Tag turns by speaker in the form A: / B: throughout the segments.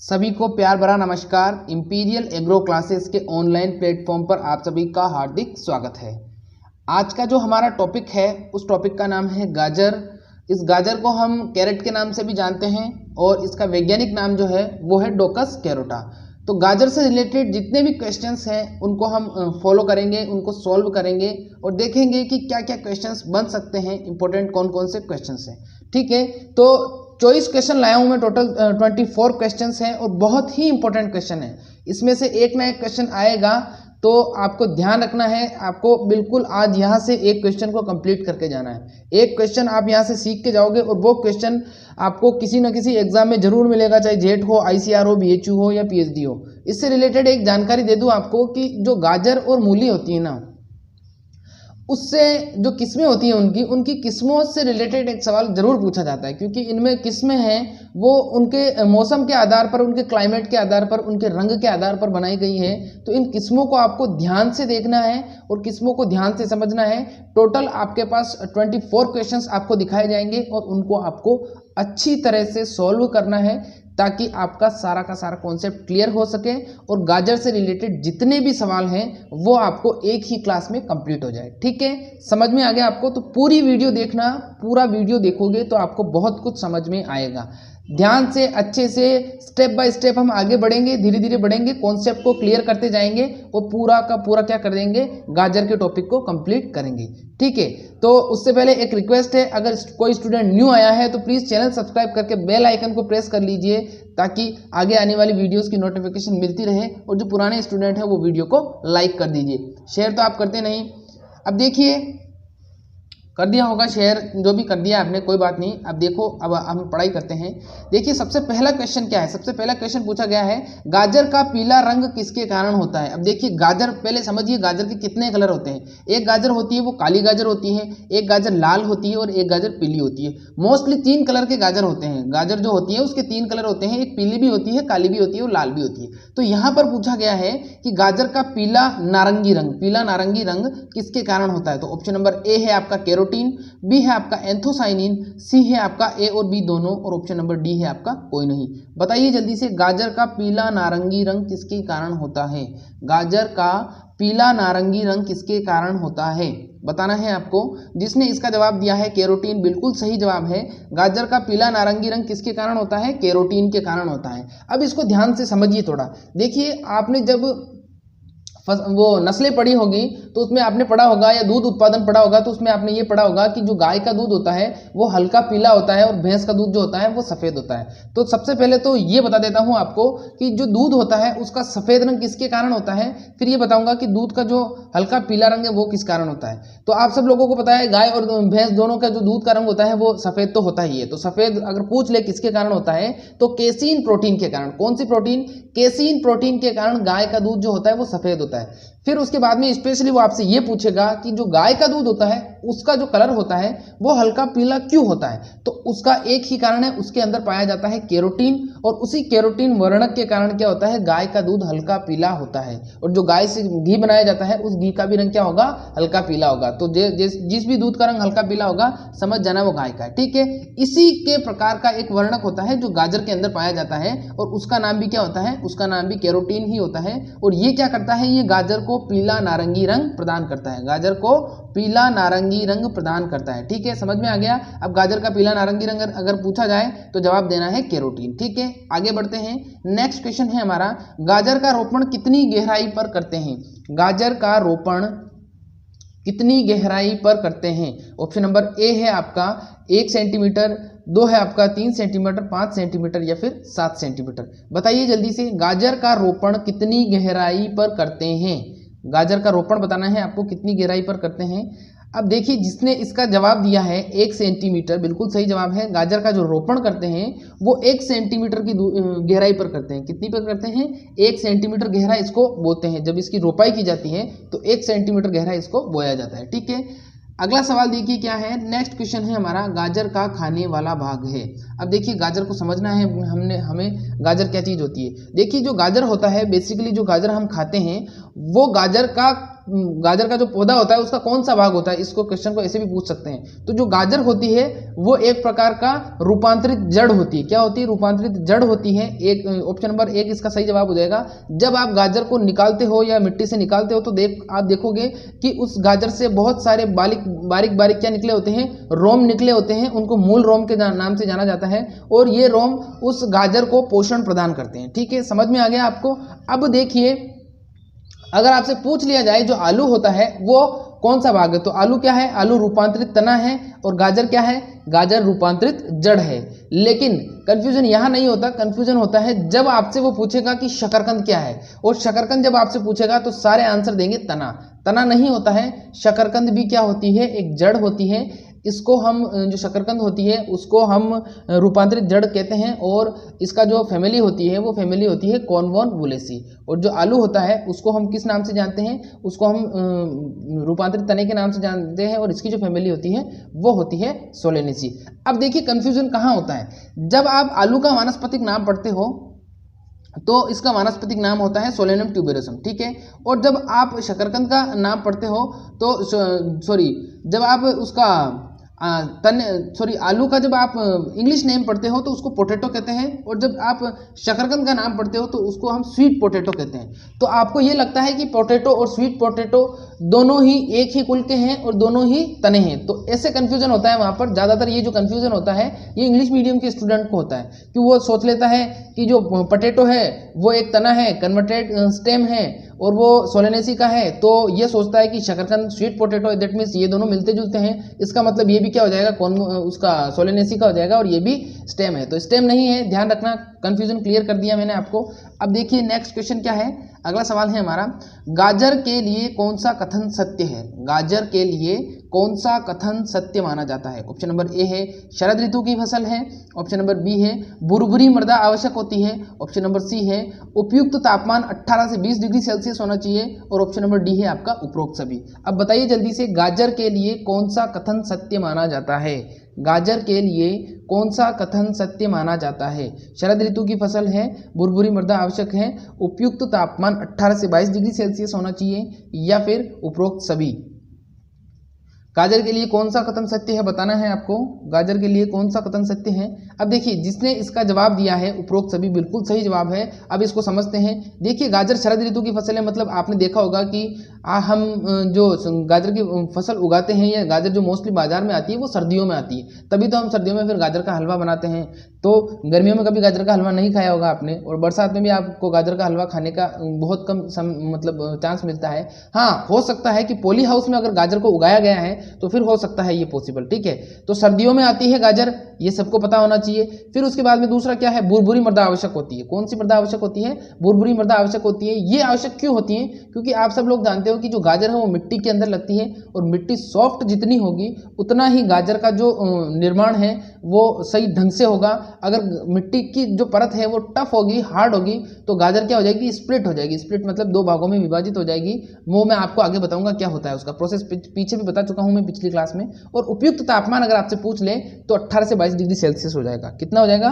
A: सभी को प्यार भरा नमस्कार। इंपीरियल एग्रो क्लासेस के ऑनलाइन प्लेटफॉर्म पर आप सभी का हार्दिक स्वागत है। आज का जो हमारा टॉपिक है उस टॉपिक का नाम है गाजर। इस गाजर को हम कैरेट के नाम से भी जानते हैं और इसका वैज्ञानिक नाम जो है वो है डोकस कैरोटा। तो गाजर से रिलेटेड जितने भी क्वेश्चंस हैं उनको हम फॉलो करेंगे, उनको सॉल्व करेंगे और देखेंगे कि क्या क्या क्वेश्चंस बन सकते हैं, इंपॉर्टेंट कौन कौन से क्वेश्चंस हैं। ठीक है, तो 24 क्वेश्चन लाया हूं मैं, टोटल 24 क्वेश्चंस हैं और बहुत ही इंपॉर्टेंट क्वेश्चन है। इसमें से एक ना एक क्वेश्चन आएगा तो आपको ध्यान रखना है। आपको बिल्कुल आज यहाँ से एक क्वेश्चन को कंप्लीट करके जाना है। एक क्वेश्चन आप यहाँ से सीख के जाओगे और वो क्वेश्चन आपको किसी न किसी एग्जाम में जरूर मिलेगा, चाहे जेट हो, ICR हो, BHU हो या PhD हो। इससे रिलेटेड एक जानकारी दे दूं आपको कि जो गाजर और मूली होती है ना, उससे जो किस्में होती हैं उनकी किस्मों से रिलेटेड एक सवाल जरूर पूछा जाता है, क्योंकि इनमें किस्में हैं वो उनके मौसम के आधार पर, उनके क्लाइमेट के आधार पर, उनके रंग के आधार पर बनाई गई है। तो इन किस्मों को आपको ध्यान से देखना है और किस्मों को ध्यान से समझना है। टोटल आपके पास 24 क्वेश्चंस आपको दिखाए जाएंगे और उनको आपको अच्छी तरह से सॉल्व करना है ताकि आपका सारा का सारा कॉन्सेप्ट क्लियर हो सके और गाजर से रिलेटेड जितने भी सवाल हैं वो आपको एक ही क्लास में कंप्लीट हो जाए। ठीक है, समझ में आ गया आपको? तो पूरी वीडियो देखना, पूरा वीडियो देखोगे तो आपको बहुत कुछ समझ में आएगा। ध्यान से, अच्छे से, स्टेप बाय स्टेप हम आगे बढ़ेंगे, धीरे धीरे बढ़ेंगे, कॉन्सेप्ट को क्लियर करते जाएंगे और पूरा का पूरा क्या कर देंगे, गाजर के टॉपिक को कंप्लीट करेंगे। ठीक है, तो उससे पहले एक रिक्वेस्ट है, अगर कोई स्टूडेंट न्यू आया है तो प्लीज़ चैनल सब्सक्राइब करके बेल आइकन को प्रेस कर लीजिए ताकि आगे आने वाली वीडियोस की नोटिफिकेशन मिलती रहे। और जो पुराने स्टूडेंट हैं वो वीडियो को लाइक कर दीजिए, शेयर तो आप करते नहीं। अब देखिए, कर दिया होगा शेयर, जो भी कर दिया आपने, कोई बात नहीं। अब देखो, अब हम पढ़ाई करते हैं। देखिए, सबसे पहला क्वेश्चन क्या है? सबसे पहला क्वेश्चन पूछा गया है, गाजर का पीला रंग किसके कारण होता है? अब देखिए, गाजर पहले समझिए गाजर के कितने कलर होते हैं। एक गाजर होती है वो काली गाजर होती है, एक गाजर लाल होती है और एक गाजर पीली होती है। मोस्टली 3 कलर के गाजर होते हैं। गाजर जो होती है उसके 3 कलर होते हैं, एक पीली भी होती है, काली भी होती है और लाल भी होती है। तो यहाँ पर पूछा गया है कि गाजर का पीला नारंगी रंग किसके कारण होता है? तो ऑप्शन नंबर ए है आपका कैरोटीन, बी है आपका एंथोसाइनिन, सी है आपका ए और बी दोनों और ऑप्शन नंबर डी है आपका कोई नहीं। बताइए जल्दी से, गाजर का पीला नारंगी रंग किसके कारण होता है? गाजर का पीला नारंगी रंग किसके कारण होता है बताना है आपको। जिसने इसका जवाब दिया है कैरोटीन, बिल्कुल सही जवाब है। गाजर का पीला नारंगी रंग किसके कारण होता है? कैरोटीन के कारण होता है। अब इसको ध्यान से समझिए थोड़ा। देखिए, आपने जब वो नस्लें पढ़ी होगी तो उसमें आपने पढ़ा होगा, या दूध उत्पादन पढ़ा होगा तो उसमें आपने ये पढ़ा होगा कि जो गाय का दूध होता है वो हल्का पीला होता है और भैंस का दूध जो होता है वो सफ़ेद होता है। तो सबसे पहले तो ये बता देता हूँ आपको कि जो दूध होता है उसका सफ़ेद रंग किसके कारण होता है, फिर ये बताऊँगा कि दूध का जो हल्का पीला रंग है वो किस कारण होता है। तो आप सब लोगों को पता है, गाय और भैंस दोनों का जो दूध का रंग होता है वो सफ़ेद तो होता ही है। तो सफ़ेद अगर पूछ ले किसके कारण होता है तो केसीन प्रोटीन के कारण। कौन सी प्रोटीन? केसीन प्रोटीन के कारण गाय का दूध जो होता है वो सफ़ेद होता है। फिर उसके बाद में स्पेशली वो आपसे ये पूछेगा कि जो गाय का दूध होता है उसका जो कलर होता है वो हल्का पीला क्यों होता है? तो उसका एक ही कारण है, उसके अंदर पाया जाता है कैरोटीन, और उसी कैरोटीन वर्णक के कारण क्या होता है, गाय का दूध हल्का पीला होता है। और जो गाय से घी बनाया जाता है उस घी का भी रंग क्या होगा? हल्का पीला होगा। तो जिस भी दूध का रंग हल्का पीला होगा समझ जाना वो गाय का है। ठीक है, इसी के प्रकार का एक वर्णक होता है जो गाजर के अंदर पाया जाता है और उसका नाम भी क्या होता है? उसका नाम भी कैरोटीन ही होता है। और ये क्या करता है? ये गाजर को पीला नारंगी रंग प्रदान करता है। गाजर को पीला नारंगी रंग प्रदान करता है। ठीक है, समझ में आ गया। अब गाजर का पीला नारंगी रंग अगर पूछा जाए तो जवाब देना है कैरोटीन। ठीक है, आगे बढ़ते हैं। नेक्स्ट क्वेश्चन है हमारा, गाजर का रोपण कितनी गहराई पर करते हैं? गाजर का रोपण कितनी गहराई पर करते हैं? ऑप्शन नंबर ए है आपका 1 सेंटीमीटर, 2 है आपका 3 सेंटीमीटर, 5 सेंटीमीटर या फिर 7 सेंटीमीटर। बताइए जल्दी से, गाजर का रोपण कितनी गहराई पर करते हैं? गाजर का रोपण बताना है आपको, कितनी गहराई पर करते हैं। अब देखिए, जिसने इसका जवाब दिया है 1 सेंटीमीटर, बिल्कुल सही जवाब है। गाजर का जो रोपण करते हैं वो 1 सेंटीमीटर की गहराई पर करते हैं। कितनी पर करते हैं? 1 सेंटीमीटर गहरा इसको बोते हैं। जब इसकी रोपाई की जाती है तो 1 सेंटीमीटर गहरा इसको बोया जाता है। ठीक है, अगला सवाल देखिए क्या है। नेक्स्ट क्वेश्चन है हमारा, गाजर का खाने वाला भाग है। अब देखिए, गाजर को समझना है हमें गाजर क्या चीज़ होती है। देखिए, जो गाजर होता है, बेसिकली जो गाजर हम खाते हैं वो गाजर का गाजर का जो पौधा होता है उसका कौन सा भाग होता है, इसको क्वेश्चन को ऐसे भी पूछ सकते हैं। तो जो गाजर होती है वो एक प्रकार का रूपांतरित जड़ होती है। क्या होती है? रूपांतरित जड़ होती है। एक ऑप्शन नंबर 1 इसका सही जवाब हो जाएगा। जब आप गाजर को निकालते हो या मिट्टी से निकालते हो तो आप देखोगे कि उस गाजर से बहुत सारे बारीक बारीक क्या निकले होते हैं, रोम निकले होते हैं। उनको मूल रोम के नाम से जाना जाता है और ये रोम उस गाजर को पोषण प्रदान करते हैं। ठीक है, समझ में आ गया आपको? अब देखिए, अगर आपसे पूछ लिया जाए जो आलू होता है वो कौन सा भाग है, तो आलू क्या है? आलू रूपांतरित तना है। और गाजर क्या है? गाजर रूपांतरित जड़ है। लेकिन कंफ्यूजन यहां नहीं होता, कंफ्यूजन होता है जब आपसे वो पूछेगा कि शकरकंद क्या है। और शकरकंद जब आपसे पूछेगा तो सारे आंसर देंगे तना। तना नहीं होता है। शकरकंद भी क्या होती है? एक जड़ होती है। इसको हम, जो शकरकंद होती है उसको हम रूपांतरित जड़ कहते हैं। और इसका जो फैमिली होती है वो फैमिली होती है कॉन्वोलुलेसी। और जो आलू होता है उसको हम किस नाम से जानते हैं? उसको हम रूपांतरित तने के नाम से जानते हैं। और इसकी जो फैमिली होती है वो होती है सोलेनेसी। अब देखिए कंफ्यूजन कहाँ होता है, जब आप आलू का वानस्पतिक नाम पढ़ते हो तो इसका वानस्पतिक नाम होता है सोलेनम ट्यूबेरोसम। ठीक है, और जब आप शकरकंद का नाम पढ़ते हो तो जब आप उसका आलू का जब आप इंग्लिश नेम पढ़ते हो तो उसको पोटैटो कहते हैं। और जब आप शकरकंद का नाम पढ़ते हो तो उसको हम स्वीट पोटैटो कहते हैं। तो आपको ये लगता है कि पोटैटो और स्वीट पोटैटो दोनों ही एक ही कुल के हैं और दोनों ही तने हैं। तो ऐसे कंफ्यूजन होता है वहाँ पर। ज़्यादातर ये जो कंफ्यूजन होता है ये इंग्लिश मीडियम के स्टूडेंट को होता है कि वो सोच लेता है कि जो पोटैटो है वो एक तना है, कन्वर्टेड स्टेम है, और वो सोलेनेसी का है। तो ये सोचता है कि शकरकंद स्वीट पोटैटो, दैट मीन्स ये दोनों मिलते जुलते हैं। इसका मतलब ये भी क्या हो जाएगा? उसका सोलेनेसी का हो जाएगा और ये भी स्टेम है। तो स्टेम नहीं है, ध्यान रखना। कंफ्यूजन क्लियर कर दिया मैंने आपको। अब देखिए नेक्स्ट क्वेश्चन क्या है। अगला सवाल है हमारा, गाजर के लिए कौन सा कथन सत्य है? गाजर के लिए कौन सा कथन सत्य माना जाता है? ऑप्शन नंबर ए है शरद ऋतु की फसल है। ऑप्शन नंबर बी है बुरबुरी मृदा आवश्यक होती है। ऑप्शन नंबर सी है उपयुक्त तापमान 18 से 20 डिग्री सेल्सियस होना चाहिए। और ऑप्शन नंबर डी है आपका उपरोक्त सभी। अब बताइए जल्दी से, गाजर के लिए कौन सा कथन सत्य माना जाता है? गाजर के लिए कौन सा कथन सत्य माना जाता है? शरद ऋतु की फसल है, बुरबुरी मृदा आवश्यक है, उपयुक्त तापमान 18 से 22 डिग्री सेल्सियस होना चाहिए, या फिर उपरोक्त सभी। गाजर के लिए कौन सा कथन सत्य है बताना है आपको। गाजर के लिए कौन सा कथन सत्य है? अब देखिए जिसने इसका जवाब दिया है उपरोक्त सभी, बिल्कुल सही जवाब है। अब इसको समझते हैं। देखिए गाजर शरद ऋतु की फसल है, मतलब आपने देखा होगा कि हम जो गाजर की फसल उगाते हैं या गाजर जो मोस्टली बाजार में आती है वो सर्दियों में आती है। तभी तो हम सर्दियों में फिर गाजर का हलवा बनाते हैं। तो गर्मियों में कभी गाजर का हलवा नहीं खाया होगा आपने, और बरसात में भी आपको गाजर का हलवा खाने का बहुत कम मतलब चांस मिलता है। हाँ, हो सकता है कि पॉली हाउस में अगर गाजर को उगाया गया है तो फिर हो सकता है ये पॉसिबल। ठीक है, तो सर्दियों में आती है गाजर, ये सबको पता होना चाहिए। फिर उसके बाद में दूसरा क्या है? बुरबुरी मृदा आवश्यक होती है। कौन सी मृदा आवश्यक होती है? बुरबुरी मृदा आवश्यक होती है। ये आवश्यक क्यों होती है? क्योंकि आप सब लोग जानते हो कि जो गाजर है वो मिट्टी के अंदर लगती है, और मिट्टी सॉफ्ट जितनी होगी उतना ही गाजर का जो निर्माण है वो सही ढंग से होगा। अगर मिट्टी की जो परत है वो टफ होगी, हार्ड होगी, तो गाजर क्या हो जाएगी? स्प्लिट हो जाएगी। स्प्लिट मतलब दो भागों में विभाजित हो जाएगी। वो मैं आपको आगे बताऊंगा क्या होता है, उसका प्रोसेस पीछे भी बता चुका हूं मैं पिछली क्लास में। और उपयुक्त तापमान अगर आपसे पूछ ले तो 18 से 22 डिग्री सेल्सियस हो जाएगा। कितना हो जाएगा?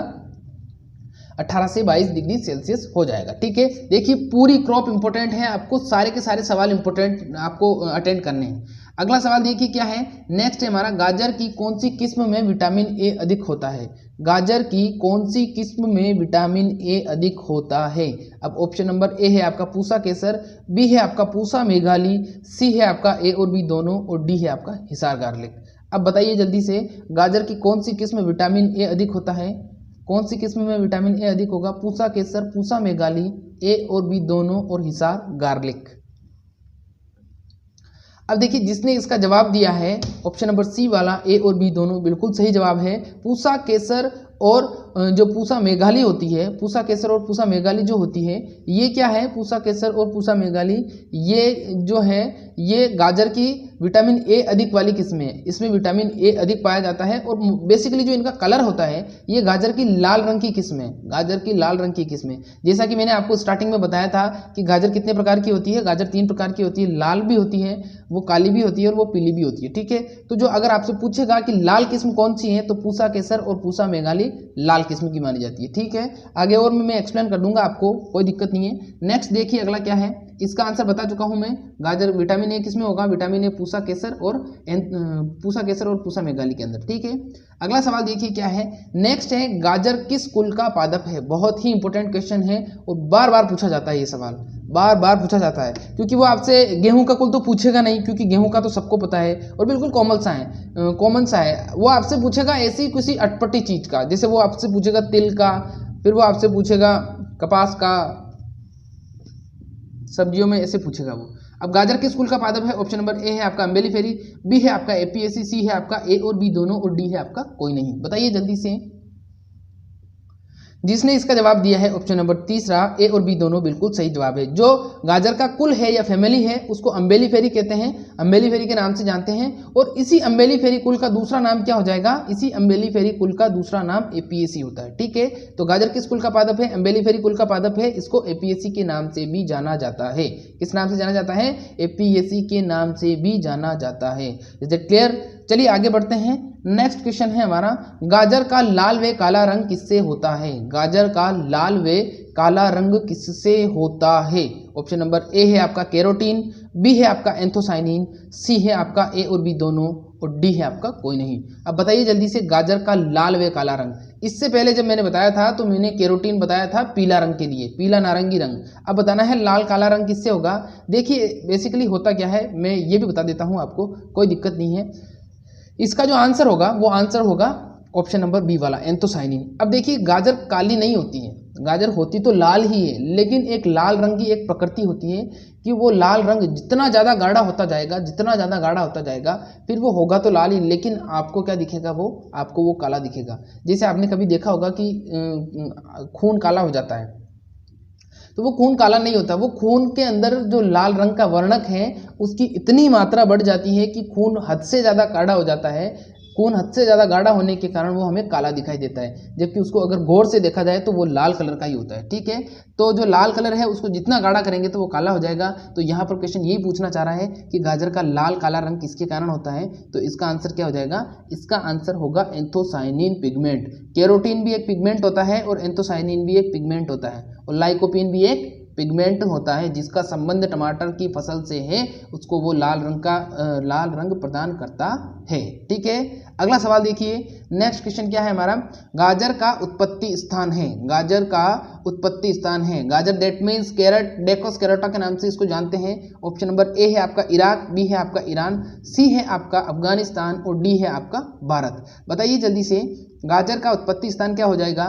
A: 18 से 22 डिग्री सेल्सियस हो जाएगा। ठीक है, देखिए पूरी क्रॉप इंपॉर्टेंट है, आपको सारे के सारे सवाल इंपॉर्टेंट आपको अटेंड करने हैं। अगला सवाल देखिए क्या है। नेक्स्ट है हमारा, गाजर की कौन सी किस्म में विटामिन ए अधिक होता है? गाजर की कौन सी किस्म में विटामिन ए अधिक होता है? अब ऑप्शन नंबर ए है आपका पूसा केसर, बी है आपका पूसा मेघाली, सी है आपका ए और बी दोनों, और डी है आपका हिसार गार्लिक। अब बताइए जल्दी से, गाजर की कौन सी किस्म में विटामिन ए अधिक होता है? कौन सी किस्म में विटामिन ए अधिक होगा? पूसा केसर, पूसा मेघाली, ए और बी दोनों, और हिसार गार्लिक। अब देखिए जिसने इसका जवाब दिया है ऑप्शन नंबर सी वाला, ए और बी दोनों, बिल्कुल सही जवाब है। पूसा केसर और जो पूसा मेघाली होती है, पूसा केसर और पूसा मेघाली जो होती है, ये क्या है? पूसा केसर और पूसा मेघाली ये जो है ये गाजर की विटामिन ए अधिक वाली किस्में है। इसमें विटामिन ए अधिक पाया जाता है, और बेसिकली जो इनका कलर होता है ये गाजर की लाल रंग की किस्में है। गाजर की लाल रंग की किस्में, जैसा कि मैंने आपको स्टार्टिंग में बताया था कि गाजर कितने प्रकार की होती है। गाजर 3 प्रकार की होती है, लाल भी होती है, वो काली भी होती है, और वो पीली भी होती है। ठीक है, तो जो अगर आपसे पूछेगा कि लाल किस्म कौन सी है तो पूसा केसर और पूसा मेघाली लाल किस्म की मानी जाती है। ठीक है, आगे और मैं एक्सप्लेन कर दूंगा आपको, कोई दिक्कत नहीं है। नेक्स्ट देखिए अगला क्या है। इसका आंसर बता चुका हूं मैं। गाजर विटामिन ए किसमें होगा? विटामिन ए पूसा केसर और पूसा मेघाली के अंदर। ठीक है, अगला सवाल देखिए क्या है। नेक्स्ट है, गाजर किस कुल का पादप है? बहुत ही इंपॉर्टेंट क्वेश्चन है और बार बार पूछा जाता है ये सवाल, बार बार पूछा जाता है, क्योंकि वो आपसे गेहूं का कुल तो पूछेगा नहीं, क्योंकि गेहूं का तो सबको पता है और बिल्कुल कॉमन सा है। वो आपसे पूछेगा ऐसी किसी अटपटी चीज का, जैसे वो आपसे पूछेगा तिल का, फिर वो आपसे पूछेगा कपास का, सब्जियों में ऐसे पूछेगा वो। अब गाजर किस कुल का पादप है? ऑप्शन नंबर ए है आपका अम्बेलिफेरी, बी है आपका एपियेसी, सी है आपका ए और बी दोनों, और डी है आपका कोई नहीं। बताइए जल्दी से। जिसने इसका जवाब दिया है ऑप्शन नंबर तीसरा, ए और बी दोनों बिल्कुल सही जवाब है। जो गाजर का कुल है या फैमिली है उसको अम्बेलिफेरी कहते हैं, अम्बेलिफेरी के नाम से जानते हैं। और इसी अम्बेलिफेरी कुल का दूसरा नाम क्या हो जाएगा? इसी अम्बेलिफेरी कुल का दूसरा नाम एपियेसी होता है। ठीक है, तो गाजर किस कुल का पादप है? अम्बेलिफेरी कुल का पादप है। इसको एपियेसी के नाम से भी जाना जाता है। किस नाम से जाना जाता है? एपियेसी के नाम से भी जाना जाता है। Is it clear? चलिए आगे बढ़ते हैं। नेक्स्ट क्वेश्चन है हमारा, गाजर का लाल व काला रंग किससे होता है? गाजर का लाल व काला रंग किससे होता है? ऑप्शन नंबर ए है आपका कैरोटीन, बी है आपका एंथोसाइनिन, सी है आपका ए और बी दोनों, और डी है आपका कोई नहीं। अब बताइए जल्दी से, गाजर का लाल व काला रंग। इससे पहले जब मैंने बताया था तो मैंने कैरोटीन बताया था पीला रंग के लिए, पीला नारंगी रंग। अब बताना है लाल काला रंग किससे होगा। देखिए बेसिकली होता क्या है, मैं ये भी बता देता हूँ आपको, कोई दिक्कत नहीं है। इसका जो आंसर होगा वो आंसर होगा ऑप्शन नंबर बी वाला, एंथोसाइनिन। अब देखिए गाजर काली नहीं होती है, गाजर होती तो लाल ही है, लेकिन एक लाल रंग की एक प्रकृति होती है कि वो लाल रंग जितना ज़्यादा गाढ़ा होता जाएगा, जितना ज़्यादा गाढ़ा होता जाएगा, फिर वो होगा तो लाल ही, लेकिन आपको क्या दिखेगा? वो आपको वो काला दिखेगा। जैसे आपने कभी देखा होगा कि खून काला हो जाता है, तो वो खून काला नहीं होता, वो खून के अंदर जो लाल रंग का वर्णक है उसकी इतनी मात्रा बढ़ जाती है कि खून हद से ज़्यादा गाढ़ा हो जाता है। खून हद से ज़्यादा गाढ़ा होने के कारण वो हमें काला दिखाई देता है, जबकि उसको अगर गौर से देखा जाए तो वो लाल कलर का ही होता है। ठीक है, तो जो लाल कलर है उसको जितना गाढ़ा करेंगे तो वो काला हो जाएगा। तो यहाँ पर क्वेश्चन यही पूछना चाह रहा है कि गाजर का लाल काला रंग किसके कारण होता है, तो इसका आंसर क्या हो जाएगा? इसका आंसर होगा एंथोसाइनिन पिगमेंट। कैरोटीन भी एक पिगमेंट होता है और एंथोसाइनिन भी एक पिगमेंट होता है, और लाइकोपीन भी एक पिगमेंट होता है, जिसका संबंध टमाटर की फसल से है, उसको वो लाल रंग प्रदान करता है। ठीक है, अगला सवाल देखिए। नेक्स्ट क्वेश्चन क्या है हमारा? गाजर का उत्पत्ति स्थान है, गाजर का उत्पत्ति स्थान है। गाजर दैट मीन्स कैरेट, डेकोस कैरोटा के नाम से इसको जानते हैं। ऑप्शन नंबर ए है आपका इराक, बी है आपका ईरान, सी है आपका अफगानिस्तान, और डी है आपका भारत। बताइए जल्दी से, गाजर का उत्पत्ति स्थान क्या हो जाएगा?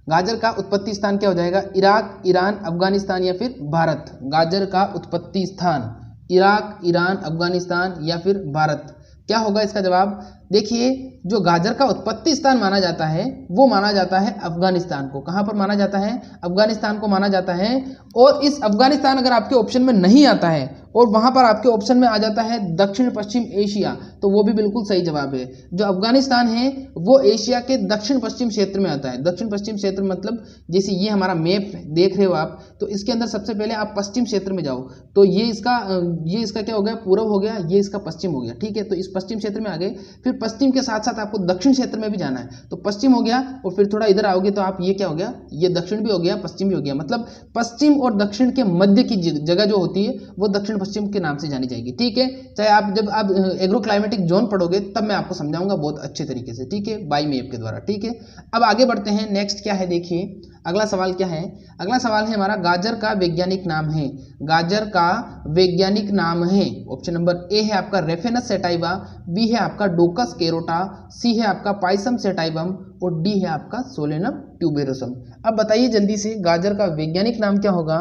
A: गाजर का उत्पत्ति स्थान क्या हो जाएगा? इराक, ईरान, अफगानिस्तान या फिर भारत। गाजर का उत्पत्ति स्थान इराक, ईरान, अफगानिस्तान या फिर भारत। क्या होगा इसका जवाब? देखिए, जो गाजर का उत्पत्ति स्थान माना जाता है वो माना जाता है अफगानिस्तान को। कहाँ पर माना जाता है? अफगानिस्तान को माना जाता है। और इस अफगानिस्तान अगर आपके ऑप्शन में नहीं आता है और वहाँ पर आपके ऑप्शन में आ जाता है दक्षिण पश्चिम एशिया, तो वो भी बिल्कुल सही जवाब है। जो अफगानिस्तान है वो एशिया के दक्षिण पश्चिम क्षेत्र में आता है। दक्षिण पश्चिम क्षेत्र मतलब जैसे ये हमारा मैप देख रहे हो आप, तो इसके अंदर सबसे पहले आप पश्चिम क्षेत्र में जाओ, तो ये इसका क्या हो गया? पूर्व हो गया, ये इसका पश्चिम हो गया। ठीक है, तो इस पश्चिम क्षेत्र में आ गए, फिर पश्चिम के साथ साथ आपको दक्षिण क्षेत्र में भी जाना है, तो पश्चिम हो गया, और फिर थोड़ा इधर आओगे तो आप ये क्या हो गया? ये दक्षिण भी हो गया, पश्चिम भी हो गया। मतलब पश्चिम और दक्षिण के मध्य की जगह जो होती है वो दक्षिण पश्चिम के नाम से जानी जाएगी। ठीक है, चाहे आप जब आप एग्रो क्लाइमेटिक जोन पढ़ोगे तब मैं आपको समझाऊंगा बहुत अच्छे तरीके से। ठीक है, बाई मैप के द्वारा। ठीक है, अब आगे बढ़ते हैं। नेक्स्ट क्या है देखिए, अगला सवाल क्या है? अगला सवाल है हमारा, गाजर का वैज्ञानिक नाम है। गाजर का वैज्ञानिक नाम है। ऑप्शन नंबर ए है आपका रेफेनस सेटाइवा, बी है आपका डोकस कैरोटा, सी है आपका पाइसम सेटाइवम, और डी है आपका सोलेनम ट्यूबेरोसम। अब बताइए जल्दी से, गाजर का वैज्ञानिक नाम क्या होगा?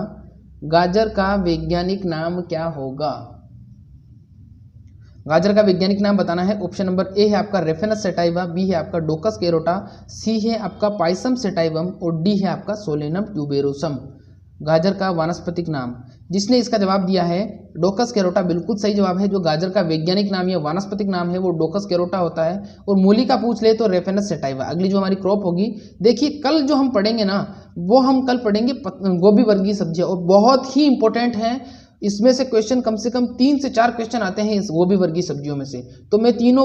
A: गाजर का वैज्ञानिक नाम क्या होगा? गाजर का वैज्ञानिक नाम बताना है। ऑप्शन नंबर ए है आपका रेफेनस सेटाइवा, बी है आपका डोकस कैरोटा, सी है आपका पाइसम सेटाइवम, और डी है आपका सोलेनम ट्यूबेरोसम। गाजर का वानस्पतिक नाम, जिसने इसका जवाब दिया है डोकस कैरोटा, बिल्कुल सही जवाब है। जो गाजर का वैज्ञानिक नाम या वानस्पतिक नाम है वो डोकस कैरोटा होता है। और मूली का पूछ ले तो रेफेनस सेटाइवा। अगली जो हमारी क्रॉप होगी, देखिए कल जो हम पढ़ेंगे ना, वो हम कल पढ़ेंगे गोभी वर्गीय सब्जियां, और बहुत ही इंपॉर्टेंट है। इसमें से क्वेश्चन कम से कम 3 से 4 क्वेश्चन आते हैं इस गोभी वर्गीय सब्जियों में से। तो मैं तीनों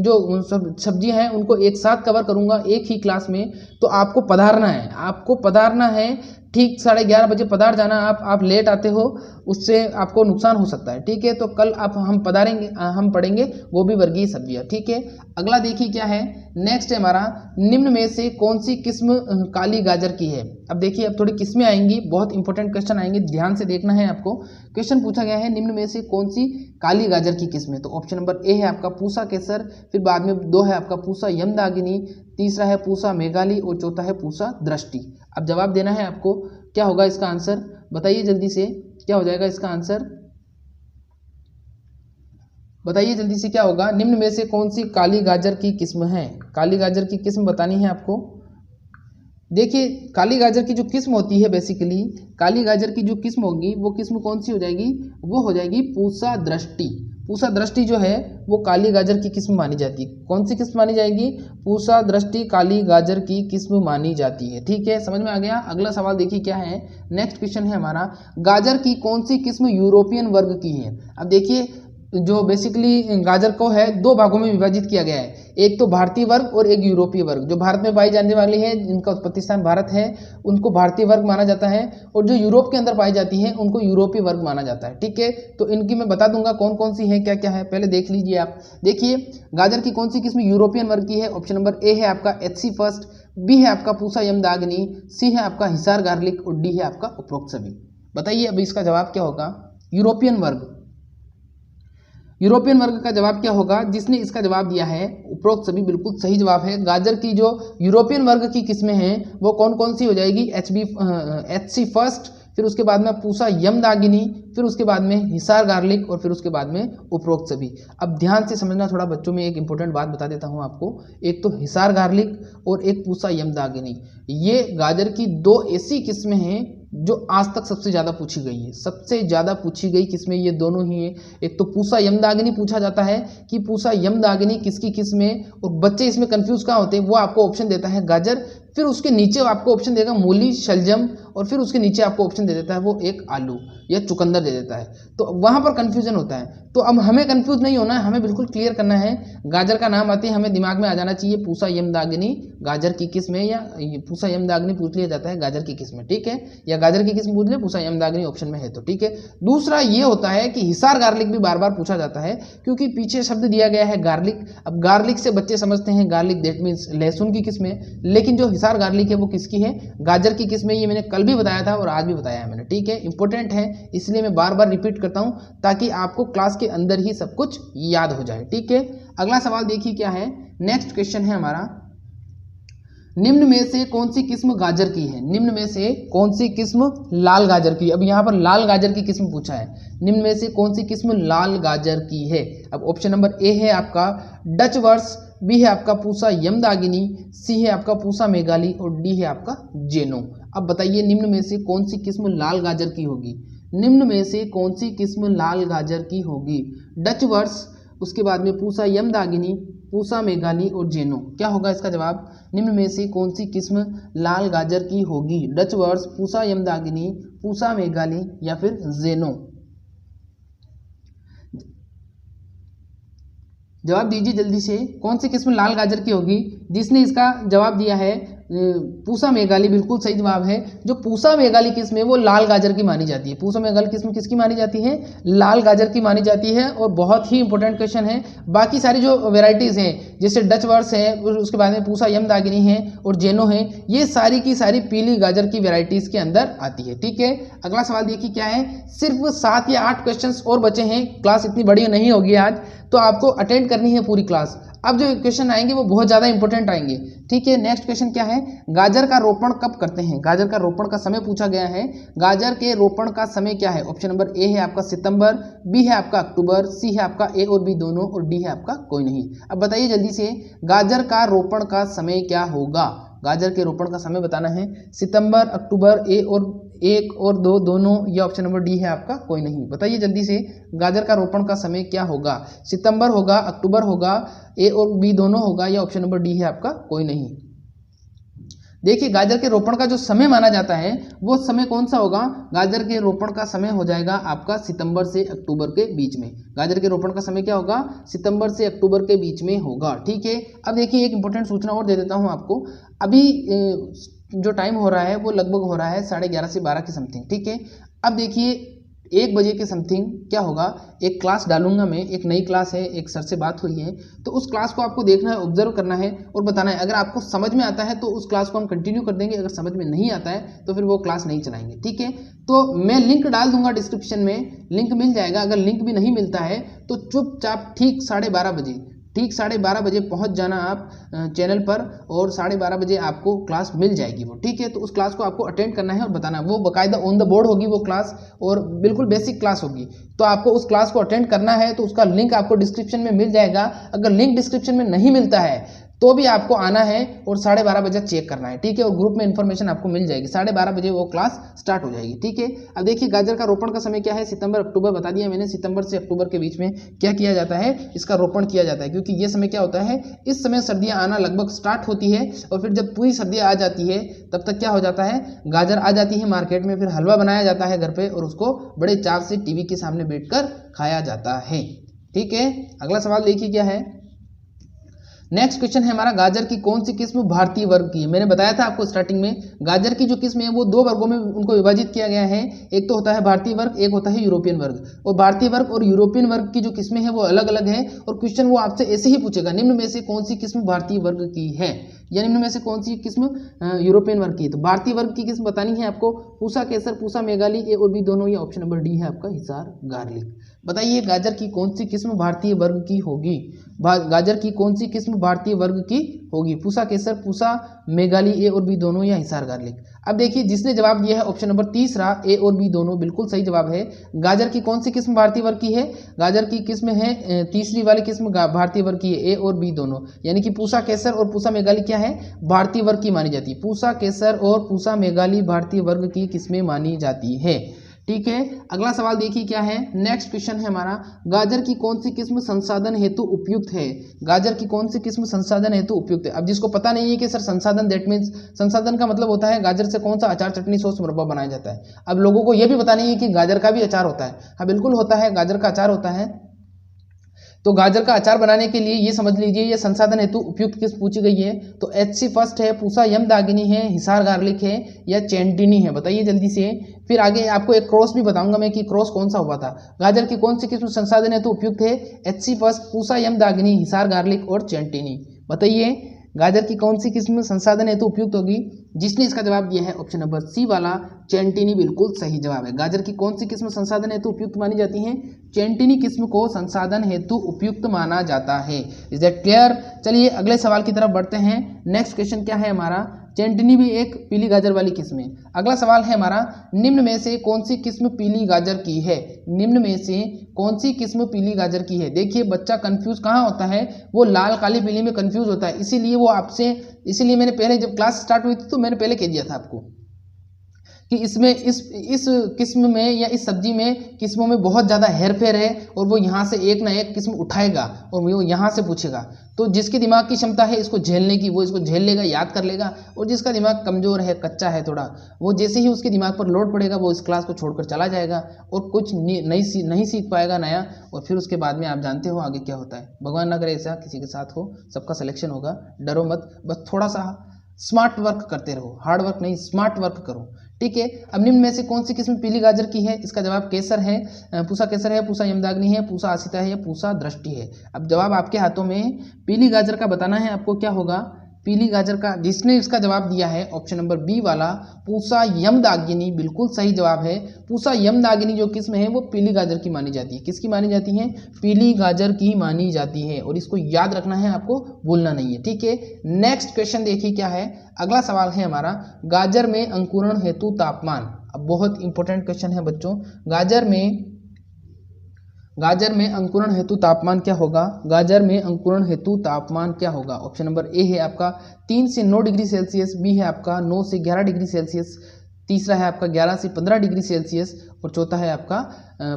A: जो सब्जियां हैं उनको एक साथ कवर करूंगा एक ही क्लास में। तो आपको पधारना है, आपको पधारना है ठीक 11:30 बजे पधार जाना। आप लेट आते हो, उससे आपको नुकसान हो सकता है, ठीक है। तो कल हम पढ़ेंगे गोभी वर्गीय सब्जियां, ठीक है। अगला देखिए क्या है, नेक्स्ट है हमारा, निम्न में से कौन सी किस्म काली गाजर की है। अब देखिए, अब थोड़ी किस्में आएंगी, बहुत इंपॉर्टेंट क्वेश्चन आएंगे, ध्यान से देखना है आपको। क्वेश्चन पूछा गया है, निम्न में से कौन सी काली गाजर की किस्म है। तो ऑप्शन नंबर ए है आपका पूसा केसर, फिर बाद में 2 है आपका पूसा यमदागिनी, तीसरा है पूसा मेघाली और चौथा है पूसा दृष्टि। अब जवाब देना है आपको, क्या होगा इसका आंसर, बताइए जल्दी से, क्या हो जाएगा इसका आंसर, बताइए जल्दी से क्या होगा। निम्न में से कौन सी काली गाजर की किस्म है, काली गाजर की किस्म बतानी है आपको। देखिए, काली गाजर की जो किस्म होती है, बेसिकली काली गाजर की जो किस्म होगी वो किस्म कौन सी हो जाएगी, वो हो जाएगी पूसा दृष्टि। पूसा दृष्टि जो है वो काली गाजर की किस्म मानी जाती है। कौन सी किस्म मानी जाएगी, पूसा दृष्टि काली गाजर की किस्म मानी जाती है, ठीक है, समझ में आ गया। अगला सवाल देखिए क्या है, नेक्स्ट क्वेश्चन है हमारा, गाजर की कौन सी किस्म यूरोपियन वर्ग की है। अब देखिए, जो बेसिकली गाजर को है 2 भागों में विभाजित किया गया है, एक तो भारतीय वर्ग और एक यूरोपीय वर्ग। जो भारत में पाई जाने वाली है, जिनका उत्पत्ति स्थान भारत है, उनको भारतीय वर्ग माना जाता है, और जो यूरोप के अंदर पाई जाती है उनको यूरोपीय वर्ग माना जाता है, ठीक है। तो इनकी मैं बता दूंगा कौन कौन सी है, क्या क्या है, पहले देख लीजिए आप। देखिए, गाजर की कौन सी किस्म यूरोपियन वर्ग की है। ऑप्शन नंबर ए है आपका HC फर्स्ट, बी है आपका पूसा यमदाग्नि, सी है आपका हिसार गार्लिक और डी है आपका उपरोक्त सभी। बताइए अब इसका जवाब क्या होगा, यूरोपियन वर्ग। यूरोपियन वर्ग का जवाब क्या होगा, जिसने इसका जवाब दिया है उपरोक्त सभी बिल्कुल सही जवाब है। गाजर की जो यूरोपियन वर्ग की किस्में हैं वो कौन कौन सी हो जाएगी, HC फर्स्ट, फिर उसके बाद में पूसा यमदागिनी, फिर उसके बाद में हिसार गार्लिक और फिर उसके बाद में उपरोक्त सभी। अब ध्यान से समझना थोड़ा बच्चों में, एक इंपॉर्टेंट बात बता देता हूं आपको, एक तो हिसार गार्लिक और एक पूसा यमदागिनी, ये गाजर की 2 ऐसी किस्में हैं जो आज तक सबसे ज़्यादा पूछी गई है। सबसे ज़्यादा पूछी गई किस्में ये दोनों ही हैं। एक तो पूसा यमदागिनी पूछा जाता है कि पूसा यमदागिनी किसकी किस्म है, और बच्चे इसमें कंफ्यूज कहाँ होते हैं, वो आपको ऑप्शन देता है गाजर, फिर उसके नीचे आपको ऑप्शन देगा मूली शलजम, और फिर उसके नीचे आपको ऑप्शन दे देता है वो एक आलू या चुकंदर दे देता है, तो वहाँ पर कन्फ्यूजन होता है। तो अब हमें कन्फ्यूज नहीं होना है, हमें बिल्कुल क्लियर करना है। गाजर का नाम आते ही हमें दिमाग में आ जाना चाहिए पूसा यमदागिनी गाजर की किस्म है, या पूसा यमदागिनी पूछ लिया जाता है गाजर की किस्म, ठीक है, या गाजर की किस्म पूछ ले पूसा यमदागिनी ऑप्शन में है तो, ठीक है। दूसरा ये होता है कि हिसार गार्लिक भी बार बार पूछा जाता है, क्योंकि पीछे शब्द दिया गया है गार्लिक। अब गार्लिक से बच्चे समझते हैं गार्लिक दैट मीन्स लहसुन की किस्म है, लेकिन जो हिसार गार्लिक है वो किसकी है, गाजर की किस्म है। ये मैंने कल भी बताया था और आज भी बताया है मैंने, ठीक है, इंपॉर्टेंट है, इसलिए मैं बार बार रिपीट करता हूं ताकि आपको क्लास के अंदर ही सब कुछ याद हो जाए, ठीक है। अगला सवाल देखिए क्या है, नेक्स्ट क्वेश्चन है हमारा, निम्न में से कौन सी किस्म गाजर की है, निम्न में से कौन सी किस्म लाल गाजर की। अब यहाँ पर लाल गाजर की किस्म पूछा है, निम्न में से कौन सी किस्म लाल गाजर की है। अब ऑप्शन नंबर ए है आपका डच वर्स, बी है आपका पूसा यमदागिनी, सी है आपका पूसा मेघाली और डी है आपका जेनो। अब बताइए निम्न में से कौन सी किस्म लाल गाजर की होगी, निम्न में से कौन सी किस्म लाल गाजर की होगी। डच वर्स, उसके बाद में पूसा यमदागिनी, पूसा मेघाली और जेनो। क्या होगा इसका जवाब, निम्न में से कौन सी किस्म लाल गाजर की होगी, डच वर्स, पूसा यमदागिनी, पूसा मेघाली या फिर जेनो। जवाब दीजिए जल्दी से, कौन सी किस्म लाल गाजर की होगी। जिसने इसका जवाब दिया है पूसा मेघाली, बिल्कुल सही जवाब है। जो पूसा मेघाली किस्म है वो लाल गाजर की मानी जाती है। पूसा मेघाली किस्म किसकी मानी जाती है, लाल गाजर की मानी जाती है। और बहुत ही इंपॉर्टेंट क्वेश्चन है। बाकी सारी जो वेराइटीज़ हैं जैसे डच वर्स है, उसके बाद में पूसा यमदागिनी है और जेनो है, ये सारी की सारी पीली गाजर की वेराइटीज़ के अंदर आती है, ठीक है। अगला सवाल देखिए क्या है, सिर्फ 7 या 8 क्वेश्चन और बचे हैं, क्लास इतनी बड़ी नहीं होगी आज, तो आपको अटेंड करनी है पूरी क्लास। अब जो क्वेश्चन आएंगे वो बहुत ज़्यादा इंपॉर्टेंट आएंगे, ठीक है। नेक्स्ट क्वेश्चन क्या है, गाजर का रोपण कब करते हैं, गाजर का रोपण का समय पूछा गया है। गाजर के रोपण का समय क्या है। ऑप्शन नंबर ए है आपका सितंबर, बी है आपका अक्टूबर, सी है आपका ए और बी दोनों और डी है आपका कोई नहीं। अब बताइए जल्दी से, गाजर का रोपण का समय क्या होगा। गाजर के रोपण का समय बताना है, सितंबर, अक्टूबर, एक और दो दोनों, या ऑप्शन नंबर डी है आपका कोई नहीं। बताइए जल्दी से, गाजर का रोपण का समय क्या होगा, सितंबर होगा, अक्टूबर होगा, ए और बी दोनों होगा, या ऑप्शन नंबर डी है आपका कोई नहीं। देखिए गाजर के रोपण का जो समय माना जाता है वो समय कौन सा होगा, गाजर के रोपण का समय हो जाएगा आपका सितंबर से अक्टूबर के बीच में। गाजर के रोपण का समय क्या होगा, सितंबर से अक्टूबर के बीच में होगा, ठीक है। अब देखिए एक इंपॉर्टेंट सूचना और दे देता हूं आपको, अभी जो टाइम हो रहा है वो लगभग हो रहा है 11:30 से 12 के समथिंग, ठीक है। अब देखिए 1 बजे के समथिंग क्या होगा, एक क्लास डालूंगा मैं, एक नई क्लास है, एक सर से बात हुई है, तो उस क्लास को आपको देखना है, ऑब्जर्व करना है और बताना है। अगर आपको समझ में आता है तो उस क्लास को हम कंटिन्यू कर देंगे, अगर समझ में नहीं आता है तो फिर वो क्लास नहीं चलाएंगे, ठीक है। तो मैं लिंक डाल दूंगा डिस्क्रिप्शन में, लिंक मिल जाएगा। अगर लिंक भी नहीं मिलता है तो चुपचाप ठीक 12:30 बजे पहुंच जाना आप चैनल पर, और 12:30 बजे आपको क्लास मिल जाएगी वो, ठीक है। तो उस क्लास को आपको अटेंड करना है और बताना, वो बाकायदा ऑन द बोर्ड होगी वो क्लास, और बिल्कुल बेसिक क्लास होगी। तो आपको उस क्लास को अटेंड करना है, तो उसका लिंक आपको डिस्क्रिप्शन में मिल जाएगा। अगर लिंक डिस्क्रिप्शन में नहीं मिलता है तो भी आपको आना है और 12:30 बजे चेक करना है, ठीक है। और ग्रुप में इन्फॉर्मेशन आपको मिल जाएगी, 12:30 बजे वो क्लास स्टार्ट हो जाएगी, ठीक है। अब देखिए गाजर का रोपण का समय क्या है, सितंबर अक्टूबर बता दिया मैंने। सितंबर से अक्टूबर के बीच में क्या किया जाता है, इसका रोपण किया जाता है, क्योंकि ये समय क्या होता है, इस समय सर्दियां आना लगभग स्टार्ट होती है, और फिर जब पूरी सर्दियां आ जाती है तब तक क्या हो जाता है, गाजर आ जाती है मार्केट में, फिर हलवा बनाया जाता है घर पे और उसको बड़े चाव से टीवी के सामने बैठकर खाया जाता है, ठीक है। अगला सवाल देखिए क्या है। नेक्स्ट क्वेश्चन है हमारा, गाजर की कौन सी किस्म भारतीय वर्ग की है। मैंने बताया था आपको स्टार्टिंग में, गाजर की जो किस्म है वो 2 वर्गों में उनको विभाजित किया गया है। एक तो होता है भारतीय वर्ग, एक होता है यूरोपियन वर्ग। और भारतीय वर्ग और यूरोपियन वर्ग की जो किस्में हैं वो अलग अलग है, और क्वेश्चन वो आपसे ऐसे ही पूछेगा, निम्न में से कौन सी किस्म भारतीय वर्ग की है, या निम्न में से कौन सी किस्म यूरोपियन वर्ग की है। तो भारतीय वर्ग की किस्म बतानी है आपको, पूसा केसर, पूसा मेघाली, ए और बी दोनों, या ऑप्शन नंबर डी है आपका हिसार गार्लिक। बताइए गाजर की कौन सी किस्म भारतीय वर्ग की होगी, गाजर की कौन सी किस्म भारतीय वर्ग की होगी, पूसा केसर, पूसा मेघाली, ए और बी दोनों, या हिसार गार्लिक। अब देखिए जिसने जवाब दिया है ऑप्शन नंबर तीसरा, ए और बी दोनों, बिल्कुल सही जवाब है। गाजर की कौन सी किस्म भारतीय वर्ग की है, गाजर की किस्म है तीसरी वाली किस्म भारतीय वर्ग की है, ए और बी दोनों, यानी कि पूसा केसर और पूसा मेघाली क्या है, भारतीय वर्ग की मानी जाती है। पूसा केसर और पूसा मेघाली भारतीय वर्ग की किस्में मानी जाती है, ठीक है। अगला सवाल देखिए क्या है। नेक्स्ट क्वेश्चन है हमारा, गाजर की कौन सी किस्म संसाधन हेतु उपयुक्त है, गाजर की कौन सी किस्म संसाधन हेतु उपयुक्त है। अब जिसको पता नहीं है कि सर संसाधन, दैट मीन्स संसाधन का मतलब होता है गाजर से कौन सा अचार, चटनी, सॉस, मुरब्बा बनाया जाता है। अब लोगों को यह भी पता नहीं है कि गाजर का भी अचार होता है। हाँ बिल्कुल होता है, गाजर का अचार होता है। तो गाजर का अचार बनाने के लिए ये समझ लीजिए, ये संसाधन हेतु उपयुक्त किस्म पूछी गई है। तो HC फर्स्ट है, पूसा यमदाग्नि है, हिसार गार्लिक है, या चेंटिनी है, बताइए जल्दी से। फिर आगे आपको एक क्रॉस भी बताऊंगा मैं कि क्रॉस कौन सा हुआ था। गाजर की कौन सी किस्म संसाधन हेतु उपयुक्त है, HC first, Pusa Yamdagni, Hisar garlic और चेंटिनी। बताइए गाजर की कौन सी किस्म संसाधन हेतु उपयुक्त होगी। जिसने इसका जवाब दिया है ऑप्शन नंबर सी वाला, चेंटिनी, बिल्कुल सही जवाब है। गाजर की कौन सी किस्म संसाधन हेतु उपयुक्त मानी जाती है, चेंटिनी किस्म को संसाधन हेतु उपयुक्त माना जाता है। Is that clear. चलिए अगले सवाल की तरफ बढ़ते हैं। नेक्स्ट क्वेश्चन क्या है हमारा, चेंटिनी भी एक पीली गाजर वाली किस्म है। अगला सवाल है हमारा, निम्न में से कौन सी किस्म पीली गाजर की है, निम्न में से कौन सी किस्म पीली गाजर की है। देखिए बच्चा कंफ्यूज कहाँ होता है, वो लाल काली पीली में कंफ्यूज होता है, इसीलिए वो आपसे, इसीलिए मैंने पहले जब क्लास स्टार्ट हुई थी तो मैंने पहले कह दिया था आपको कि इसमें इस किस्म में या इस सब्जी में किस्मों में बहुत ज़्यादा हेरफेर है, और वो यहाँ से एक ना एक किस्म उठाएगा और वो यहाँ से पूछेगा। तो जिसकी दिमाग की क्षमता है इसको झेलने की, वो इसको झेल लेगा, याद कर लेगा, और जिसका दिमाग कमज़ोर है, कच्चा है थोड़ा, वो जैसे ही उसके दिमाग पर लोड पड़ेगा वो इस क्लास को छोड़कर चला जाएगा और कुछ नहीं सीख पाएगा नया, और फिर उसके बाद में आप जानते हो आगे क्या होता है। भगवान ना करे ऐसा किसी के साथ हो, सबका सिलेक्शन होगा, डरो मत, बस थोड़ा सा स्मार्ट वर्क करते रहो, हार्ड वर्क नहीं, स्मार्ट वर्क करो, ठीक है। अब निम्न में से कौन सी किस्म पीली गाजर की है, इसका जवाब केसर है, पूसा केसर है, पूसा यमदाग्नि है, पूसा आसिता है, या पूसा दृष्टि है। अब जवाब आपके हाथों में, पीली गाजर का बताना है आपको क्या होगा, पीली गाजर का जिसने इसका जवाब दिया है ऑप्शन नंबर बी वाला, पूसा यमदाग्नि, बिल्कुल सही जवाब है। पूसा यमदाग्नि जो किस्म है वो पीली गाजर की मानी जाती है। किसकी मानी जाती है, पीली गाजर की मानी जाती है, और इसको याद रखना है, आपको भूलना नहीं है, ठीक है। नेक्स्ट क्वेश्चन देखिए क्या है। अगला सवाल है हमारा, गाजर में अंकुरण हेतु तापमान। अब बहुत इंपॉर्टेंट क्वेश्चन है बच्चों, गाजर में अंकुरण हेतु तापमान क्या होगा, गाजर में अंकुरण हेतु तापमान क्या होगा। ऑप्शन नंबर ए है आपका 3 से 9 डिग्री सेल्सियस, बी है आपका 9 से 11 डिग्री सेल्सियस, तीसरा है आपका 11 से 15 डिग्री सेल्सियस, और चौथा है आपका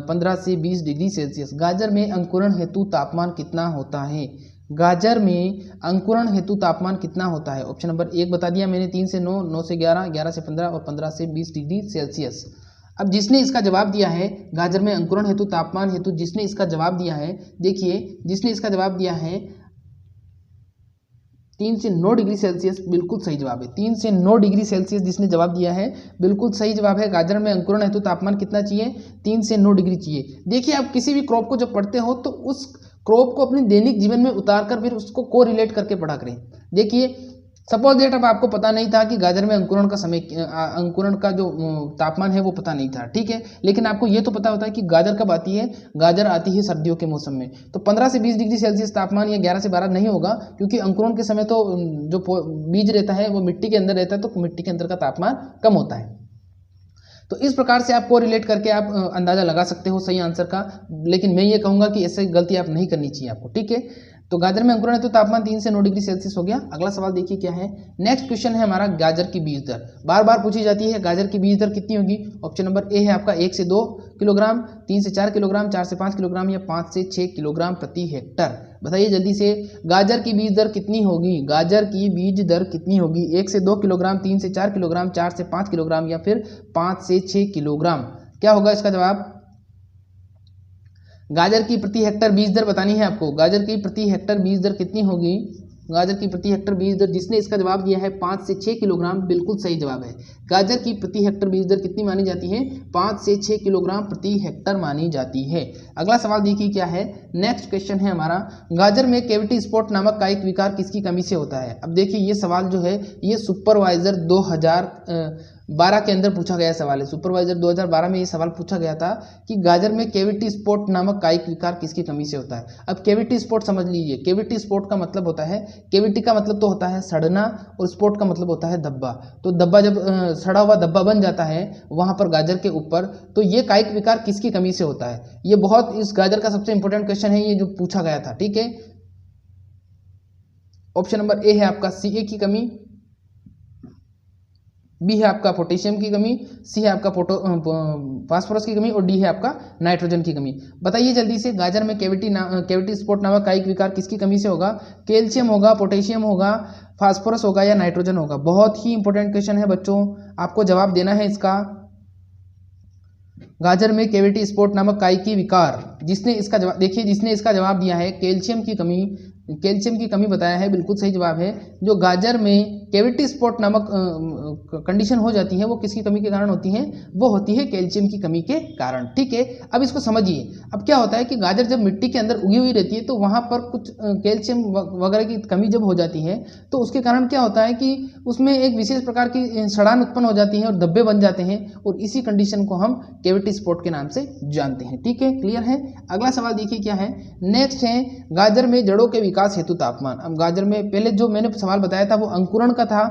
A: 15 से 20 डिग्री सेल्सियस। गाजर में अंकुरण हेतु तापमान कितना होता है, गाजर में अंकुरण हेतु तापमान कितना होता है। ऑप्शन नंबर 1 बता दिया मैंने, 3 से 9, 9 से 11, 11 से 15 और 15 से 20 डिग्री सेल्सियस। अब जिसने इसका जवाब दिया है गाजर में अंकुरण हेतु तापमान हेतु, जिसने इसका जवाब दिया है, देखिए जिसने इसका जवाब दिया है 3 से 9 डिग्री सेल्सियस बिल्कुल सही जवाब है। 3 से 9 डिग्री सेल्सियस जिसने जवाब दिया है बिल्कुल सही जवाब है। गाजर में अंकुरण हेतु तापमान कितना चाहिए? 3 से 9 डिग्री चाहिए। देखिए, आप किसी भी क्रॉप को जब पढ़ते हो तो उस क्रॉप को अपने दैनिक जीवन में उतार कर फिर उसको को रिलेट करके पढ़ा करें। देखिए, सपोज दैट अब आपको पता नहीं था कि गाजर में अंकुरण का समय, अंकुरण का जो तापमान है वो पता नहीं था, ठीक है, लेकिन आपको ये तो पता होता है कि गाजर कब आती है? गाजर आती है सर्दियों के मौसम में। तो 15 से 20 डिग्री सेल्सियस तापमान या 11 से 12 नहीं होगा, क्योंकि अंकुरण के समय तो जो बीज रहता है वो मिट्टी के अंदर रहता है, तो मिट्टी के अंदर का तापमान कम होता है। तो इस प्रकार से आपको रिलेट करके आप अंदाजा लगा सकते हो सही आंसर का, लेकिन मैं ये कहूँगा कि ऐसे गलती आप नहीं करनी चाहिए आपको, ठीक है। तो गाजर में अंकुरण है तो तापमान 3 से 9 डिग्री सेल्सियस हो गया। अगला सवाल देखिए क्या है। नेक्स्ट क्वेश्चन है हमारा गाजर की बीज दर। बार बार पूछी जाती है गाजर की बीज दर कितनी होगी। ऑप्शन नंबर ए है आपका 1 से 2 किलोग्राम, 3 से 4 किलोग्राम, 4 से 5 किलोग्राम या 5 से 6 किलोग्राम प्रति हेक्टर। बताइए जल्दी से, गाजर की बीज दर कितनी होगी? गाजर की बीज दर कितनी होगी? 1 से 2 किलोग्राम, 3 से 4 किलोग्राम, 4 से 5 किलोग्राम या फिर 5 से 6 किलोग्राम। क्या होगा इसका जवाब? गाजर की प्रति हेक्टर बीज दर बतानी है आपको। गाजर की प्रति हेक्टर बीज दर कितनी होगी? गाजर की प्रति हेक्टर बीज दर, जिसने इसका जवाब दिया है 5 से 6 किलोग्राम, बिल्कुल सही जवाब है। गाजर की प्रति हेक्टर बीज दर कितनी मानी जाती है? 5 से 6 किलोग्राम प्रति हेक्टर मानी जाती है। अगला सवाल देखिए क्या है। नेक्स्ट क्वेश्चन है हमारा, गाजर में कैविटी स्पॉट नामक कायिक विकार किसकी कमी से होता है? अब देखिए ये सवाल जो है ये सुपरवाइजर 2012 के अंदर पूछा गया सवाल है। सुपरवाइजर 2012 में ये सवाल पूछा गया था कि गाजर में कैविटी स्पॉट नामक कायिक विकार किसकी कमी से होता है। अब कैविटी स्पॉट समझ लीजिए। कैविटी स्पॉट का मतलब होता है, कैविटी का मतलब तो होता है सड़ना और स्पॉट का मतलब होता है धब्बा। तो धब्बा जब सड़ा हुआ धब्बा बन जाता है वहां पर गाजर के ऊपर, तो ये कायिक विकार किसकी कमी से होता है? ये बहुत इस गाजर का सबसे इंपॉर्टेंट क्वेश्चन है, ये जो पूछा गया था, ठीक है। ऑप्शन नंबर ए है आपका Ca की कमी, बी है आपका पोटेशियम की कमी, सी है आपका फास्फोरस की कमी और डी है आपका नाइट्रोजन की कमी। बताइए जल्दी से, गाजर में कैविटी स्पॉट नामक कायिक विकार किसकी कमी से होगा? कैल्शियम होगा, पोटेशियम होगा, फास्फोरस होगा या नाइट्रोजन होगा? बहुत ही इंपॉर्टेंट क्वेश्चन है बच्चों, आपको जवाब देना है इसका। गाजर में कैविटी स्पॉट नामक कायिकी विकार, जिसने इसका जवाब, देखिए जिसने इसका जवाब दिया है कैल्शियम की कमी, कैल्शियम की कमी बताया है, बिल्कुल सही जवाब है। जो गाजर में कैविटी स्पॉट नामक कंडीशन हो जाती है वो किसकी कमी के कारण होती है? वो होती है कैल्शियम की कमी के कारण, ठीक है। अब इसको समझिए। अब क्या होता है कि गाजर जब मिट्टी के अंदर उगी हुई रहती है तो वहाँ पर कुछ कैल्शियम वगैरह की कमी जब हो जाती है तो उसके कारण क्या होता है कि उसमें एक विशेष प्रकार की सड़ान उत्पन्न हो जाती है और धब्बे बन जाते हैं, और इसी कंडीशन को हम कैविटी स्पॉट के नाम से जानते हैं, ठीक है। क्लियर है। अगला सवाल देखिए क्या है। नेक्स्ट है, गाजर में जड़ों के विकास हेतु तापमान। अब गाजर में पहले जो मैंने सवाल बताया था वो अंकुरण का था,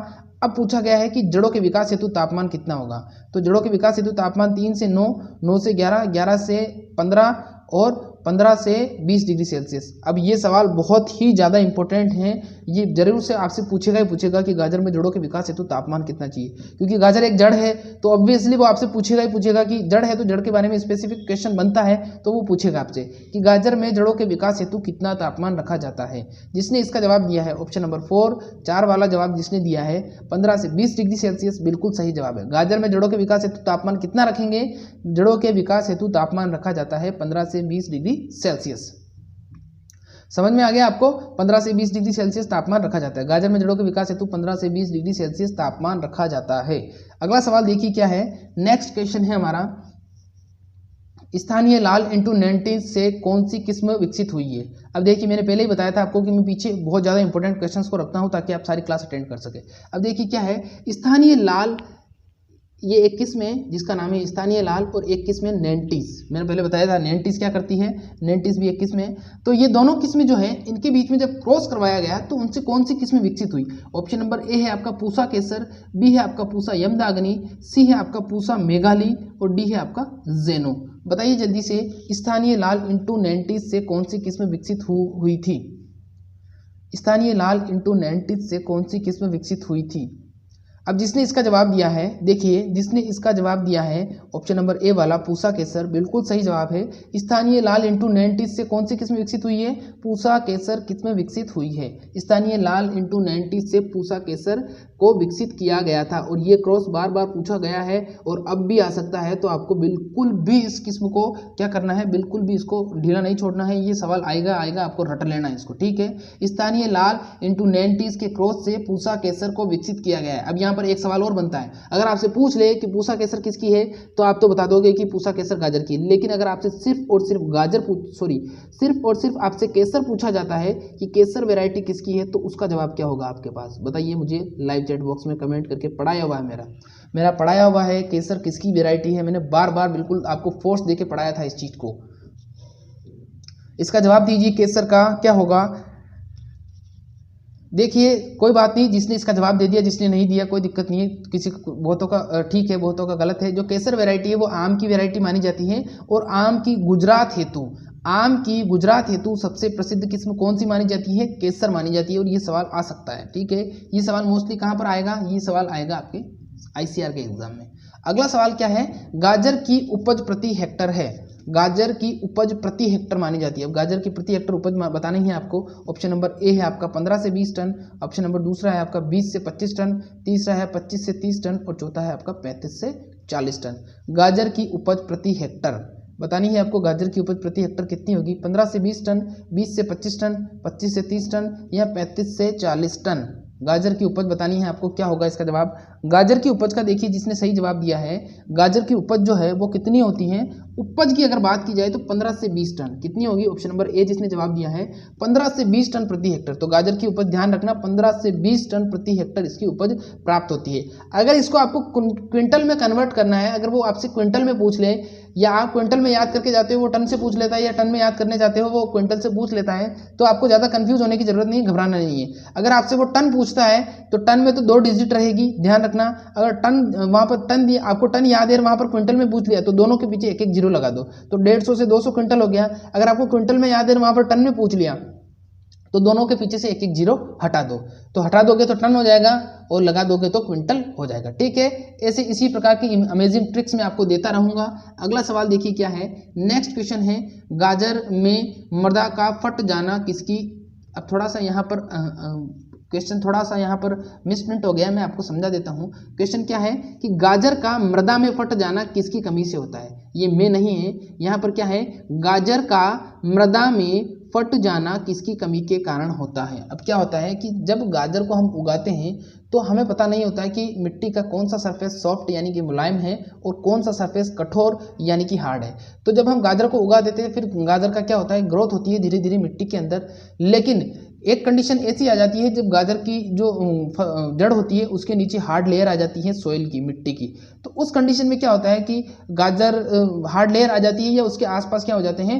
A: अब पूछा गया है कि जड़ों के विकास हेतु तापमान कितना होगा। तो जड़ों के विकास हेतु तापमान 3 से 9, 9 से 11, 11 से 15 और 15 से 20 डिग्री सेल्सियस। अब ये सवाल बहुत ही ज़्यादा इंपॉर्टेंट है, ये जरूर से आपसे पूछेगा ही पूछेगा कि गाजर में जड़ों के विकास हेतु तापमान कितना चाहिए, क्योंकि गाजर एक जड़ है तो ऑब्वियसली वो आपसे पूछेगा ही पूछेगा कि जड़ है तो जड़ के बारे में स्पेसिफिक क्वेश्चन बनता है तो वो पूछेगा आपसे कि गाजर में जड़ों के विकास हेतु कितना तापमान रखा जाता है। जिसने इसका जवाब दिया है ऑप्शन नंबर 4, 4 वाला जवाब जिसने दिया है 15 से 20 डिग्री सेल्सियस, बिल्कुल सही जवाब है। गाजर में जड़ों के विकास हेतु तापमान कितना रखेंगे? जड़ों के विकास हेतु तापमान रखा जाता है 15 से 20 डिग्री सेल्सियस। समझ में आ गया आपको? 15 से 20 डिग्री सेल्सियस तापमान रखा जाता है। गाजर में जड़ों के विकास हेतु 15 से 20 डिग्री सेल्सियस तापमान रखा जाता है। अगला सवाल देखिए क्या है। नेक्स्ट क्वेश्चन है हमारा, स्थानीय लाल इंटू 19 से कौन सी किस्म विकसित हुई है? अब देखिए मैंने पहले ही बताया था आपको कि मैं पीछे बहुत ज़्यादा इंपॉर्टेंट क्वेश्चंस को रखता हूं ताकि आप सारी क्लास अटेंड कर सके। अब देखिए क्या है, स्थानीय लाल ये एक किस्म है जिसका नाम है स्थानीय लाल और एक किस्म है नेंटिस। मैंने पहले बताया था नेंटिस क्या करती है, नेंटिस भी एक किस्म है। तो ये दोनों किस्में जो है इनके बीच में जब क्रॉस करवाया गया तो उनसे कौन सी किस्म विकसित हुई? ऑप्शन नंबर ए है आपका पूसा केसर, बी है आपका पूसा यमदाग्नि, सी है आपका पूसा मेघाली और डी है आपका जेनो। बताइए जल्दी से, स्थानीय लाल इंटू नेंटिस से कौन सी किस्म विकसित हुई थी? स्थानीय लाल इंटू नेंटिस से कौन सी किस्म विकसित हुई थी? अब जिसने इसका जवाब दिया है, देखिए जिसने इसका जवाब दिया है ऑप्शन नंबर ए वाला पूसा केसर, बिल्कुल सही जवाब है। स्थानीय लाल इंटू 90 से कौन सी किस्म विकसित हुई है? पूसा केसर किस्म विकसित हुई है। स्थानीय लाल इंटू 90 से पूसा केसर को विकसित किया गया था और ये क्रॉस बार बार पूछा गया है और अब भी आ सकता है, तो आपको बिल्कुल भी इस किस्म को क्या करना है, बिल्कुल भी इसको ढीला नहीं छोड़ना है। ये सवाल आएगा, आपको रट लेना है इसको, ठीक है। स्थानीय लाल इंटू 90 के क्रॉस से पूसा केसर को विकसित किया गया है। अब यहाँ पर एक सवाल और बनता है, अगर आपसे पूछ ले कि पूसा केसर किसकी है तो आप तो बता दोगे कि पूसा केसर गाजर की, लेकिन अगर आपसे सिर्फ और सिर्फ आपसे केसर पूछा जाता है कि केसर वैरायटी किसकी है, तो उसका जवाब क्या होगा आपके पास? बताइए मुझे लाइव चैट बॉक्स में कमेंट करके। पढ़ाया हुआ है मेरा पढ़ाया हुआ है केसर किसकी वैरायटी है, मैंने बार बार बिल्कुल आपको फोर्स देके पढ़ाया था इस चीज को। इसका जवाब दीजिए केसर का क्या होगा। देखिए कोई बात नहीं, जिसने इसका जवाब दे दिया, जिसने नहीं दिया कोई दिक्कत नहीं है, किसी बहुतों का ठीक है, बहुतों का गलत है। जो केसर वैरायटी है वो आम की वैरायटी मानी जाती है और आम की गुजरात हेतु सबसे प्रसिद्ध किस्म कौन सी मानी जाती है? केसर मानी जाती है। और ये सवाल आ सकता है, ठीक है। ये सवाल मोस्टली कहाँ पर आएगा? ये सवाल आएगा आपके ICR के एग्जाम में। अगला सवाल क्या है? गाजर की उपज प्रति हेक्टर है, गाजर की उपज प्रति हेक्टर मानी जाती है। अब गाजर की प्रति हेक्टर उपज बतानी है आपको। ऑप्शन नंबर ए है आपका 15 से 20 टन, ऑप्शन नंबर दूसरा है आपका 20 से 25 टन, तीसरा है 25 से 30 टन और चौथा है आपका 35 से 40 टन। गाजर की उपज प्रति हेक्टर बतानी है आपको। गाजर की उपज प्रति हेक्टर कितनी होगी? 15 से 20 टन, 20 से 25 टन, 25 से 30 टन या 35 से 40 टन। गाजर की उपज बतानी है आपको। क्या होगा इसका जवाब? गाजर की उपज का देखिए, जिसने सही जवाब दिया है, गाजर की उपज जो है वो कितनी होती है? उपज की अगर बात की जाए तो 15 से 20 टन। कितनी होगी? ऑप्शन नंबर ए जिसने जवाब दिया है 15 से 20 टन प्रति हेक्टर। तो गाजर की उपज ध्यान रखना 15 से 20 टन प्रति हेक्टर इसकी उपज प्राप्त होती है। अगर इसको आपको क्विंटल में कन्वर्ट करना है, अगर वो आपसे क्विंटल में पूछ ले, या आप क्विंटल में याद करके जाते हो वो टन से पूछ लेता है, या टन में याद करने जाते हो वो क्विंटल से पूछ लेता है, तो आपको ज़्यादा कंफ्यूज होने की जरूरत नहीं, घबराना नहीं है। अगर आपसे वो टन पूछता है तो टन में तो 2 डिजिट रहेगी, ध्यान रखना। अगर टन वहाँ पर टन दिया, आपको टन याद है, वहाँ पर क्विंटल में पूछ लिया तो दोनों के पीछे एक एक जीरो लगा दो, तो 150 से 200 क्विंटल हो गया। अगर आपको क्विंटल में याद है, वहाँ पर टन में पूछ लिया तो दोनों के पीछे से एक एक जीरो हटा दो, तो हटा दोगे तो टन हो जाएगा और लगा दोगे तो क्विंटल हो जाएगा, ठीक है। ऐसे इसी प्रकार की अमेजिंग ट्रिक्स मैं आपको देता रहूंगा। अगला सवाल देखिए क्या है। नेक्स्ट क्वेश्चन है, गाजर में मृदा का फट जाना किसकी। अब थोड़ा सा यहाँ पर क्वेश्चन थोड़ा सा यहाँ पर मिसप्रिंट हो गया, मैं आपको समझा देता हूँ। क्वेश्चन क्या है कि गाजर का मृदा में फट जाना किसकी कमी से होता है। ये में नहीं है, यहाँ पर क्या है, गाजर का मृदा में फट जाना किसकी कमी के कारण होता है। अब क्या होता है कि जब गाजर को हम उगाते हैं तो हमें पता नहीं होता है कि मिट्टी का कौन सा सरफेस सॉफ्ट यानी कि मुलायम है और कौन सा सरफेस कठोर यानी कि हार्ड है। तो जब हम गाजर को उगा देते हैं, फिर गाजर का क्या होता है, ग्रोथ होती है धीरे धीरे मिट्टी के अंदर। लेकिन एक कंडीशन ऐसी आ जाती है, जब गाजर की जो जड़ होती है उसके नीचे हार्ड लेयर आ जाती है सोइल की, मिट्टी की, तो उस कंडीशन में क्या होता है कि गाजर हार्ड लेयर आ जाती है या उसके आसपास क्या हो जाते हैं,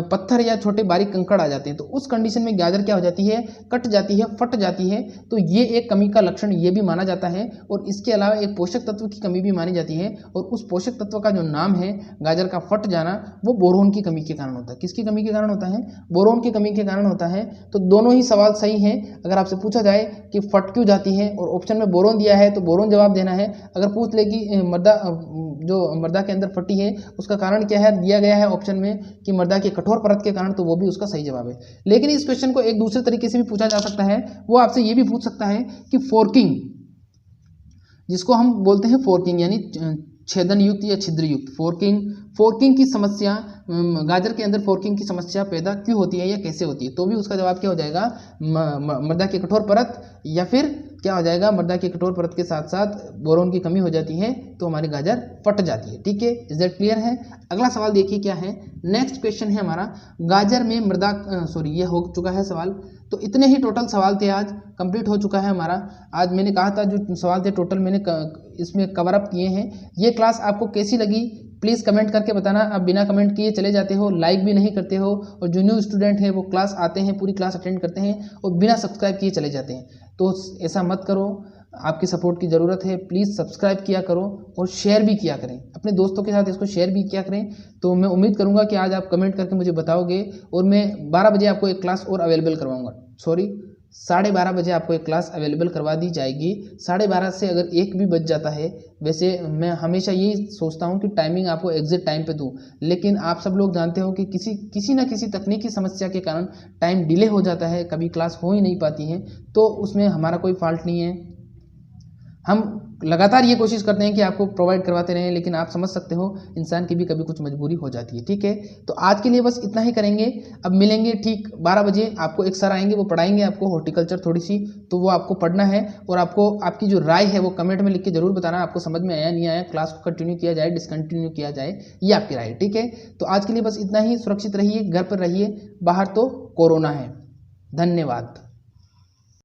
A: पत्थर या छोटे बारीक कंकड़ आ जाते हैं। तो उस कंडीशन में गाजर क्या हो जाती है, कट जाती है, फट जाती है। तो ये एक कमी का लक्षण ये भी माना जाता है। और इसके अलावा एक पोषक तत्व की कमी भी मानी जाती है, और उस पोषक तत्व का जो नाम है गाजर का फट जाना, वो बोरोन की कमी के कारण होता है। किसकी कमी के कारण होता है? बोरोन की कमी के कारण होता है। तो दोनों ही सवाल सही हैं। अगर आपसे पूछा जाए कि फट क्यों जाती है और ऑप्शन में बोरोन दिया है तो बोरोन जवाब देना है। अगर पूछ ले कि मृदा के अंदर फटी है उसका कारण क्या है, दिया गया है ऑप्शन में कि मृदा की कठोर परत के कारण, तो वो भी उसका सही जवाब है। लेकिन इस क्वेश्चन को एक दूसरे तरीके से भी पूछा जा सकता है। वो आपसे ये भी पूछ सकता है कि फोर्किंग, जिसको हम बोलते हैं फोर्किंग यानी छेदन युक्त या छिद्र युक्त, फोर्किंग की समस्या, गाजर के अंदर फोर्किंग की समस्या पैदा क्यों होती है या कैसे होती है। तो भी उसका जवाब क्या हो जाएगा, मृदा की कठोर परत, या फिर क्या हो जाएगा, मृदा की कठोर परत के साथ साथ बोरोन की कमी हो जाती है तो हमारी गाजर फट जाती है। ठीक है, इज दैट क्लियर है। अगला सवाल देखिए क्या है। नेक्स्ट क्वेश्चन है हमारा, गाजर में मृदा ये हो चुका है सवाल। तो इतने ही टोटल सवाल थे, आज कंप्लीट हो चुका है हमारा। आज मैंने कहा था जो सवाल थे टोटल मैंने इसमें कवर अप किए हैं। ये क्लास आपको कैसी लगी प्लीज़ कमेंट करके बताना। आप बिना कमेंट किए चले जाते हो, लाइक भी नहीं करते हो, और जो न्यू स्टूडेंट हैं वो क्लास आते हैं, पूरी क्लास अटेंड करते हैं और बिना सब्सक्राइब किए चले जाते हैं। तो ऐसा मत करो, आपकी सपोर्ट की ज़रूरत है। प्लीज़ सब्सक्राइब किया करो और शेयर भी किया करें, अपने दोस्तों के साथ इसको शेयर भी किया करें। तो मैं उम्मीद करूंगा कि आज आप कमेंट करके मुझे बताओगे और मैं 12 बजे आपको एक क्लास और अवेलेबल करवाऊंगा, 12:30 बजे आपको एक क्लास अवेलेबल करवा दी जाएगी। 12:30 से अगर 1 भी बज जाता है, वैसे मैं हमेशा यही सोचता हूँ कि टाइमिंग आपको एग्जैक्ट टाइम पे दूँ, लेकिन आप सब लोग जानते हो कि किसी ना किसी तकनीकी समस्या के कारण टाइम डिले हो जाता है, कभी क्लास हो ही नहीं पाती है, तो उसमें हमारा कोई फॉल्ट नहीं है। हम लगातार ये कोशिश करते हैं कि आपको प्रोवाइड करवाते रहें, लेकिन आप समझ सकते हो इंसान की भी कभी कुछ मजबूरी हो जाती है। ठीक है, तो आज के लिए बस इतना ही करेंगे। अब मिलेंगे ठीक 12 बजे। आपको एक सर आएंगे, वो पढ़ाएंगे आपको हॉर्टिकल्चर थोड़ी सी, तो वो आपको पढ़ना है और आपको आपकी जो राय है वो कमेंट में लिख के जरूर बताना, आपको समझ में आया नहीं आया, क्लास को कंटिन्यू किया जाए डिसकंटिन्यू किया जाए, ये आपकी राय है। ठीक है, तो आज के लिए बस इतना ही। सुरक्षित रहिए, घर पर रहिए, बाहर तो कोरोना है। धन्यवाद।